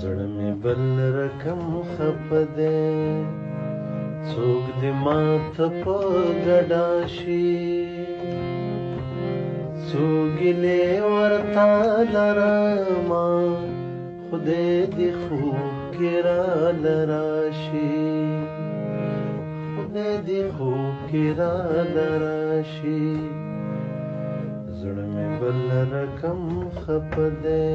زړه مې بل رقم خفه دی څوک دې ماته په ګډا شي څو ګیلې ورته لرمه خدای دې خوب کې راله راشي خدای دې خوب کې راله راشي زړه مې بل رقم خفه دی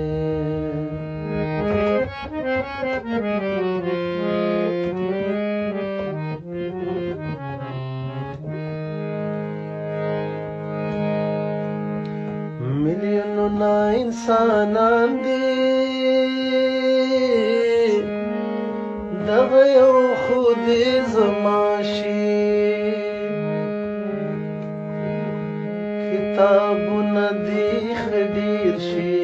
میلیونونه انسانان دي دغه یو خو دې زما شي کتابونه دې ښه ډېر شي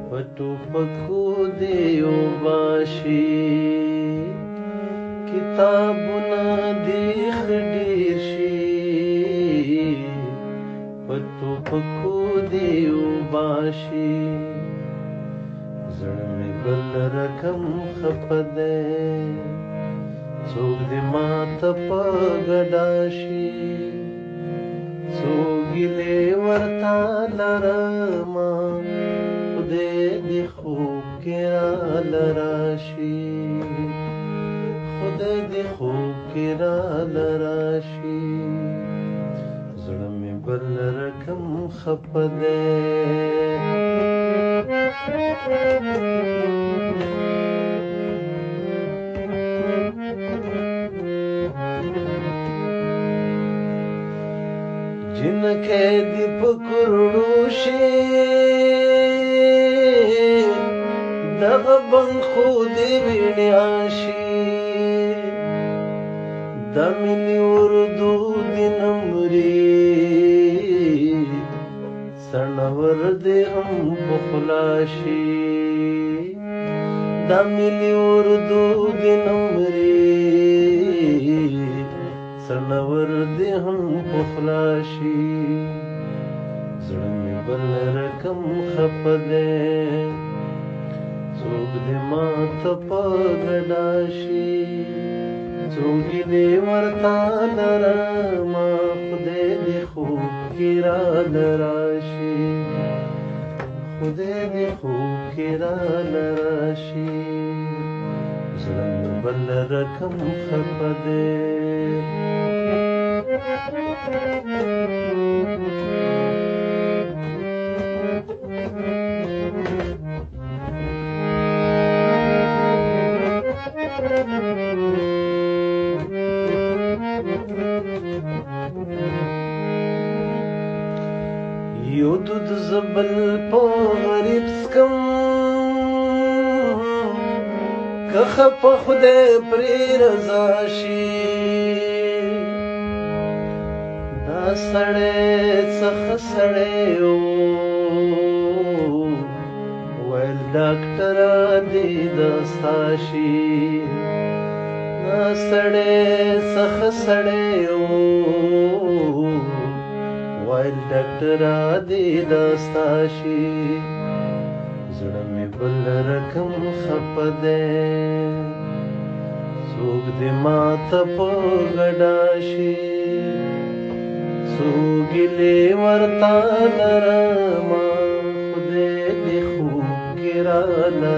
په ټوپکو دې وباشي کتابونه دې ښه ډېر شي په ټوپکو دې وباشي زړه مې بل رقم خفه دی څوک دې ماته په ګډا شي څو ګیلې ورته لرمه خدای دې خوب کې راله راشي خدای دې خوب کې راله راشي زړه مې بل رقم خفه دی جنکې دې په کروڑو شي دغه بنګ خو دې ویڼیا شي د ملي اردو دې نمرې سنور دې هم په خوله شي د ملي اردو دې نمرې سنور دې هم په خوله شي زړه مې بل رقم خفه دی څوک دې ماته په ګډا شي څو ګیلې ورته لرمه خدای دې خوب کې راله راشي خدای دې خوب کې راله راشي زړه مې بل رقم خفه دی یو دود زبل په غریب سکم که خفه خدای پرې رضا شي دا سړی څخه سړی ویل ډاکټره دې دستا شي دا سړی څخه سړی ویل ډاکټره دې دستا شي زړه مې بل رقم خفه دی څوک دې ماته په ګډا شي څو ګیلې ورته لرمه خدای دې خوب کې راله